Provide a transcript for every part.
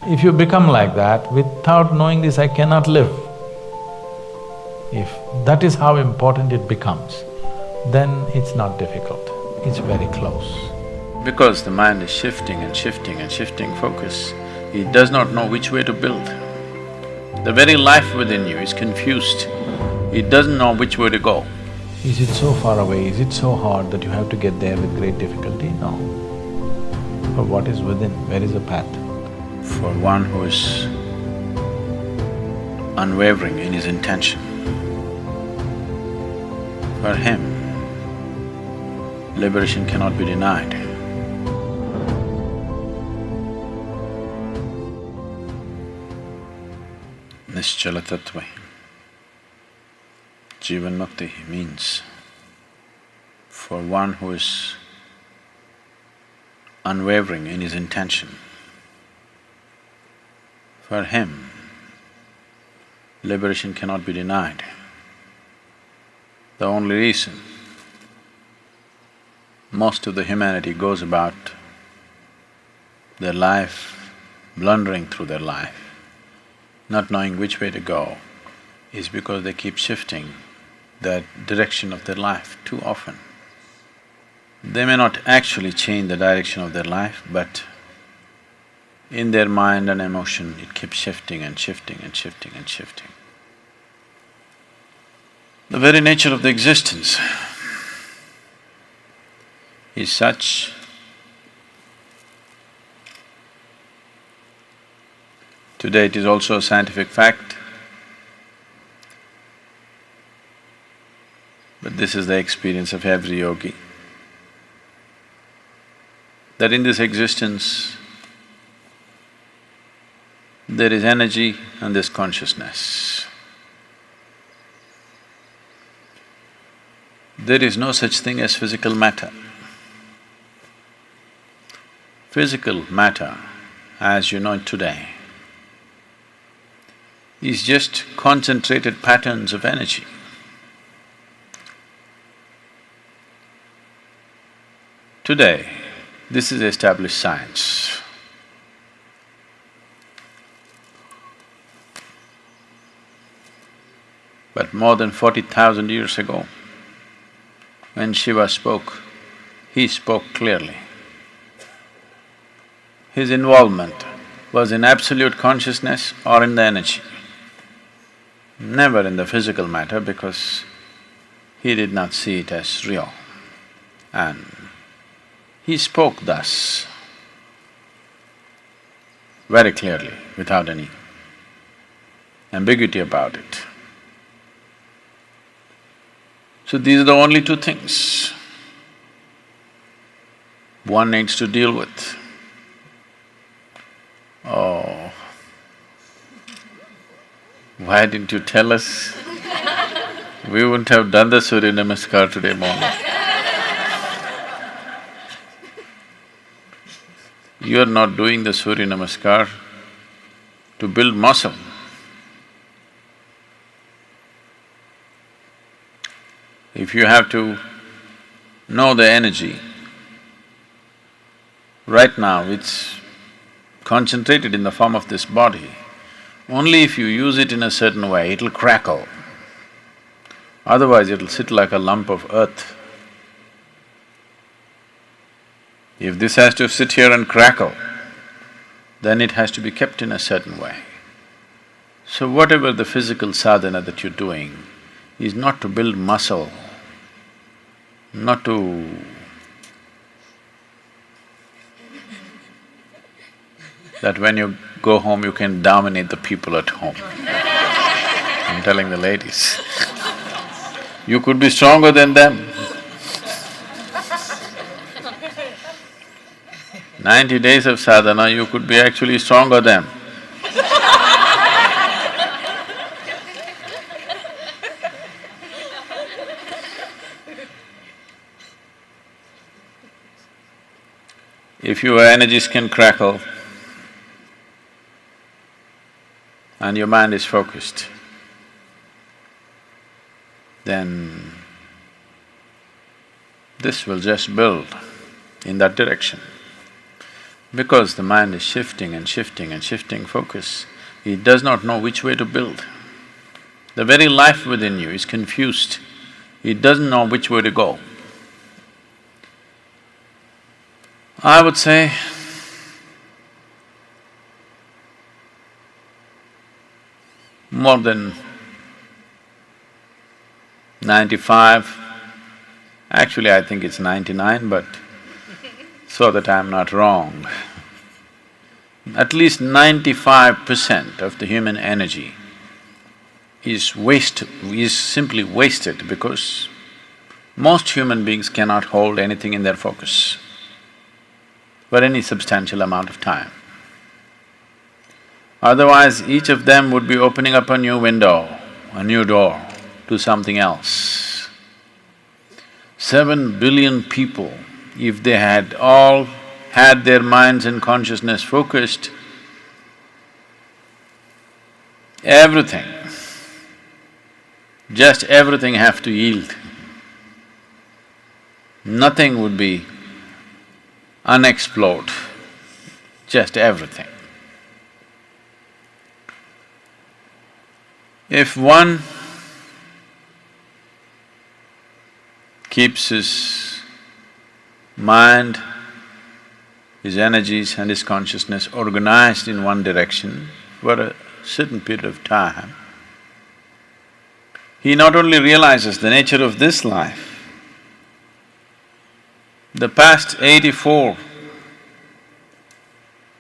If you become like that, without knowing this, I cannot live. If that is how important it becomes, then it's not difficult, it's very close. Because the mind is shifting and shifting and shifting focus, it does not know which way to build. The very life within you is confused, it doesn't know which way to go. Is it so far away, is it so hard that you have to get there with great difficulty? No. For what is within, where is the path? For one who is unwavering in his intention, for him, liberation cannot be denied. Nischala tattva, Jivan Mukti means for one who is unwavering in his intention, for him, liberation cannot be denied. The only reason most of the humanity goes about their life, blundering through their life, not knowing which way to go, is because they keep shifting the direction of their life too often. They may not actually change the direction of their life, but in their mind and emotion, it keeps shifting and shifting and shifting and shifting. The very nature of the existence is such today it is also a scientific fact, but this is the experience of every yogi, that in this existence, there is energy and there's consciousness. There is no such thing as physical matter. Physical matter, as you know it today, is just concentrated patterns of energy. Today, this is established science. But more than 40,000 years ago, when Shiva spoke, he spoke clearly. His involvement was in absolute consciousness or in the energy, never in the physical matter, because he did not see it as real. And he spoke thus, very clearly, without any ambiguity about it. So these are the only two things one needs to deal with. Oh, why didn't you tell us? We wouldn't have done the Surya Namaskar today morning. You're not doing the Surya Namaskar to build muscle. If you have to know the energy, right now it's concentrated in the form of this body. Only if you use it in a certain way, it'll crackle. Otherwise, it'll sit like a lump of earth. If this has to sit here and crackle, then it has to be kept in a certain way. So whatever the physical sadhana that you're doing is not to build muscle, not to… that when you go home you can dominate the people at home. I'm telling the ladies, you could be stronger than them. 90 days of sadhana, you could be actually stronger than them. If your energies can crackle and your mind is focused, then this will just build in that direction. Because the mind is shifting and shifting and shifting focus, it does not know which way to build. The very life within you is confused, it doesn't know which way to go. I would say, more than 95, actually I think it's 99, but so that I'm not wrong, at least 95% of the human energy is simply wasted because most human beings cannot hold anything in their focus for any substantial amount of time. Otherwise, each of them would be opening up a new window, a new door to something else. 7 billion people, if they had all had their minds and consciousness focused, everything, just everything have to yield. Nothing would be unexplored, just everything. If one keeps his mind, his energies and his consciousness organized in one direction for a certain period of time, he not only realizes the nature of this life, the past 84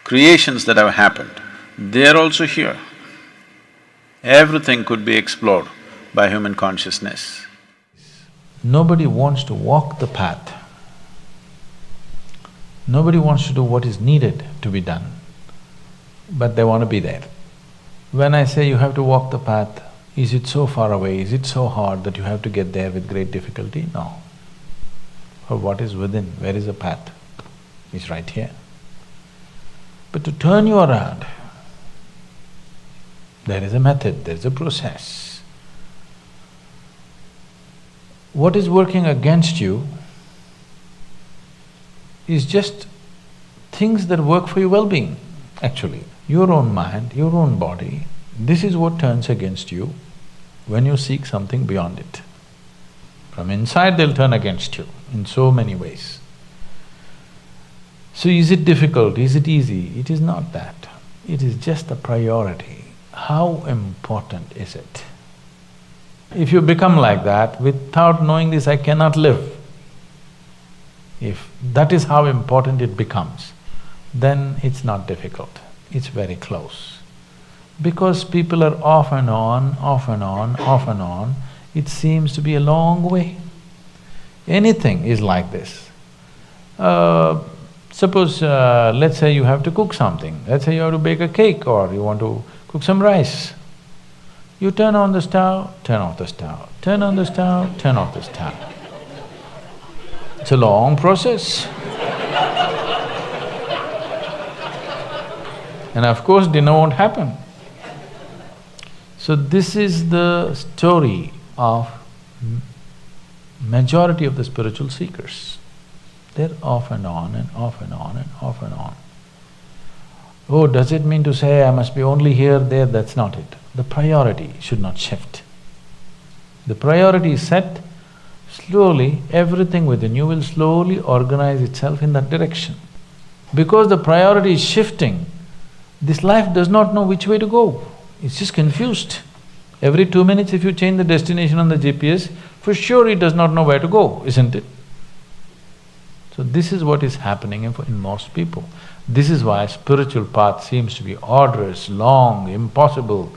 creations that have happened, they're also here. Everything could be explored by human consciousness. Nobody wants to walk the path. Nobody wants to do what is needed to be done, but they want to be there. When I say you have to walk the path, is it so far away, is it so hard that you have to get there with great difficulty? No. For what is within, where is the path? It's right here. But to turn you around, there is a method, there is a process. What is working against you is just things that work for your well-being, actually. Your own mind, your own body, this is what turns against you when you seek something beyond it. From inside they'll turn against you in so many ways. So is it difficult, is it easy? It is not that. It is just the priority. How important is it? If you become like that, without knowing this, I cannot live. If that is how important it becomes, then it's not difficult, it's very close. Because people are off and on, off and on, off and on, it seems to be a long way. Anything is like this. Suppose, let's say you have to cook something, let's say you have to bake a cake or you want to cook some rice. You turn on the stove, turn off the stove, turn on the stove, turn off the stove. It's a long process. And of course, dinner won't happen. So this is the story of majority of the spiritual seekers. They're off and on and off and on and off and on. Oh, does it mean to say I must be only here, there? That's not it. The priority should not shift. The priority is set, slowly everything within you will slowly organize itself in that direction. Because the priority is shifting, this life does not know which way to go, it's just confused. Every 2 minutes if you change the destination on the GPS, for sure it does not know where to go, isn't it? So this is what is happening in most people. This is why spiritual path seems to be arduous, long, impossible,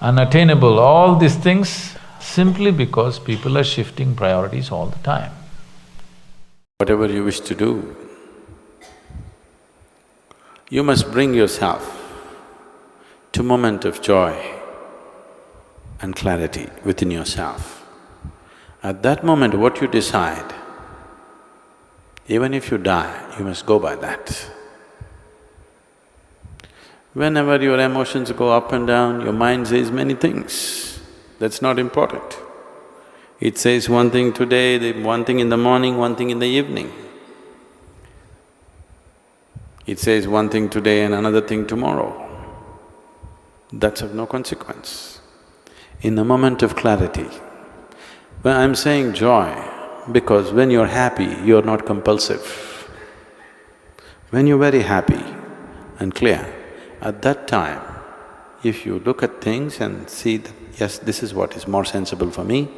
unattainable, all these things, simply because people are shifting priorities all the time. Whatever you wish to do, you must bring yourself to moment of joy and clarity within yourself. At that moment, what you decide, even if you die, you must go by that. Whenever your emotions go up and down, your mind says many things. That's not important. It says one thing today, one thing in the morning, one thing in the evening. It says one thing today and another thing tomorrow. That's of no consequence. In a moment of clarity, when I'm saying joy, because when you're happy, you're not compulsive. When you're very happy and clear, at that time, if you look at things and see that, yes, this is what is more sensible for me,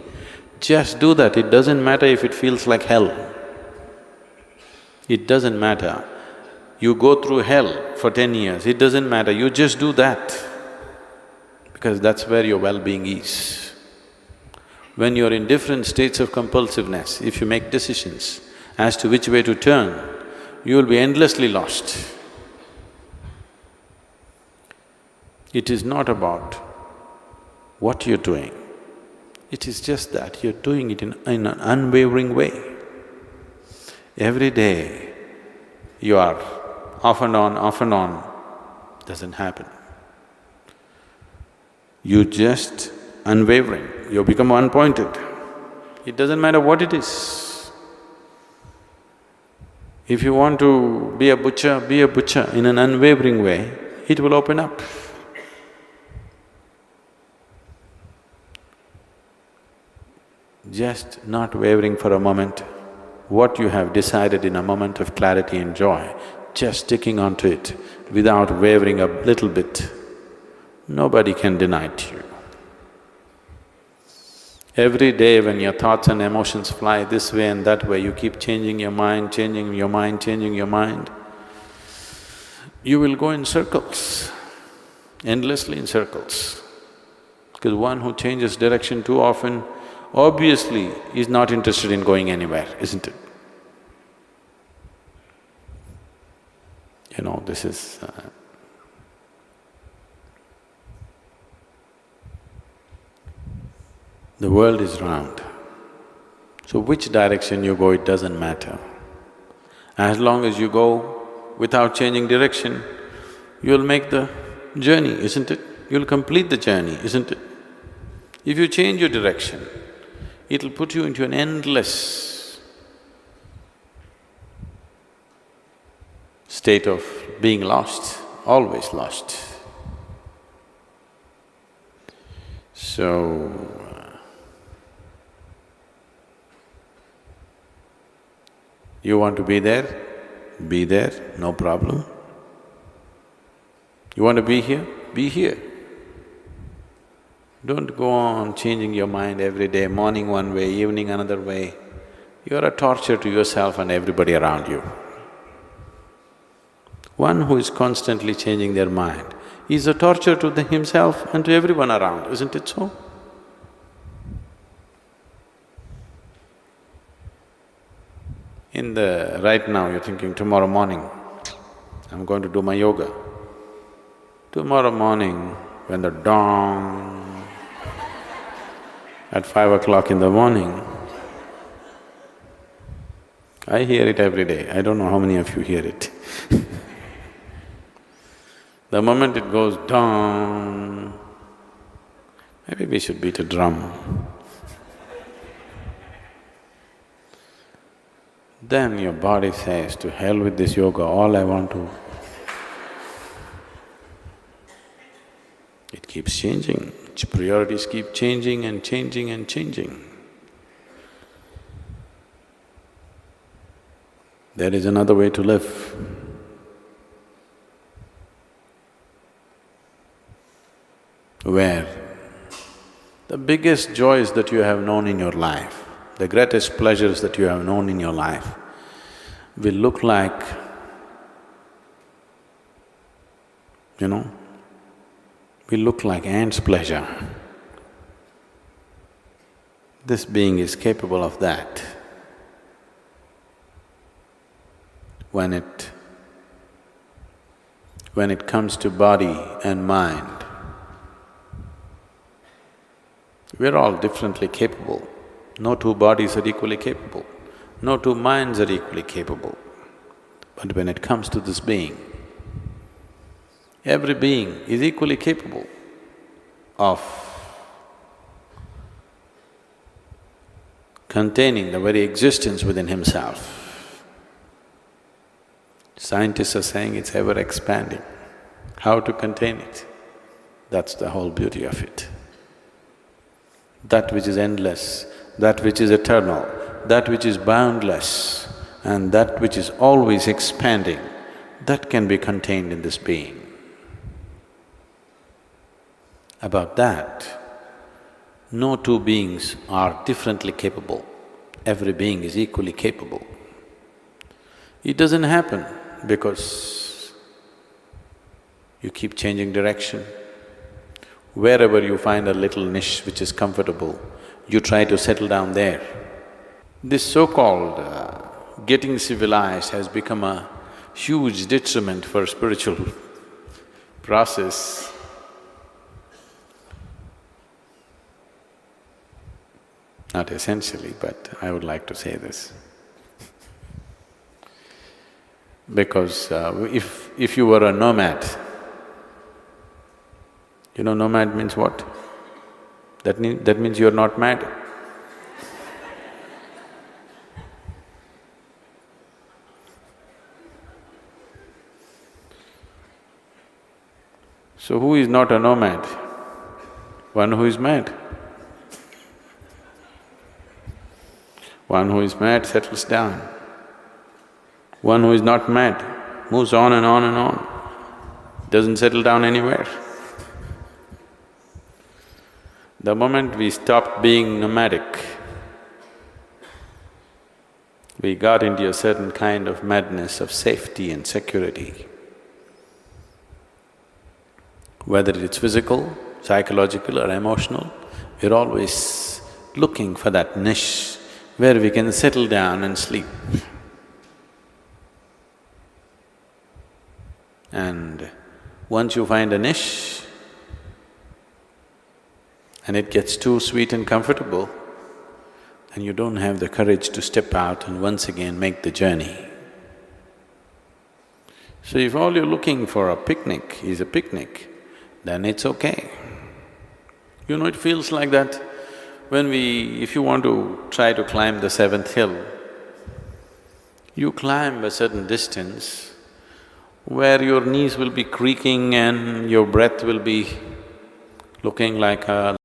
just do that. It doesn't matter if it feels like hell. It doesn't matter. You go through hell for 10 years, it doesn't matter, you just do that, because that's where your well-being is. When you're in different states of compulsiveness, if you make decisions as to which way to turn, you will be endlessly lost. It is not about what you're doing, it is just that you're doing it in an unwavering way. Every day you are off and on, doesn't happen. You just unwavering, you become one-pointed. It doesn't matter what it is. If you want to be a butcher in an unwavering way, it will open up. Just not wavering for a moment, what you have decided in a moment of clarity and joy, just sticking onto it without wavering a little bit, nobody can deny it to you. Every day when your thoughts and emotions fly this way and that way, you keep changing your mind, you will go in circles, endlessly in circles. Because one who changes direction too often obviously is not interested in going anywhere, isn't it? This is… The world is round, so which direction you go, it doesn't matter. As long as you go without changing direction, you'll make the journey, isn't it? You'll complete the journey, isn't it? If you change your direction, it'll put you into an endless state of being lost, always lost. So, you want to be there, no problem. You want to be here? Be here. Don't go on changing your mind every day, morning one way, evening another way. You're a torture to yourself and everybody around you. One who is constantly changing their mind is a torture to himself and to everyone around, isn't it so? Right now you're thinking, tomorrow morning, I'm going to do my yoga. Tomorrow morning, when the dawn at 5 o'clock in the morning, I hear it every day, I don't know how many of you hear it. The moment it goes down, maybe we should beat a drum. Then your body says, to hell with this yoga, all I want to… It keeps changing, its priorities keep changing and changing and changing. There is another way to live. Where the biggest joys that you have known in your life, the greatest pleasures that you have known in your life will look like, will look like ants' pleasure. This being is capable of that. When it comes to body and mind, we're all differently capable. No two bodies are equally capable, no two minds are equally capable. But when it comes to this being, every being is equally capable of containing the very existence within himself. Scientists are saying it's ever expanding. How to contain it? That's the whole beauty of it. That which is endless, that which is eternal, that which is boundless, and that which is always expanding, that can be contained in this being. About that, no two beings are differently capable. Every being is equally capable. It doesn't happen because you keep changing direction. Wherever you find a little niche which is comfortable, you try to settle down there. This so-called getting civilized has become a huge detriment for spiritual process. Not essentially, but I would like to say this. Because if you were a nomad, you know nomad means what? That means you're not mad. So who is not a nomad? One who is mad. One who is mad settles down. One who is not mad moves on and on and on, doesn't settle down anywhere. The moment we stopped being nomadic, we got into a certain kind of madness of safety and security. Whether it's physical, psychological or emotional, we're always looking for that niche where we can settle down and sleep. And once you find a niche and it gets too sweet and comfortable, and you don't have the courage to step out and once again make the journey. So if all you're looking for a picnic is a picnic, then it's okay. You know, it feels like that when if you want to try to climb the seventh hill, you climb a certain distance where your knees will be creaking and your breath will be looking like a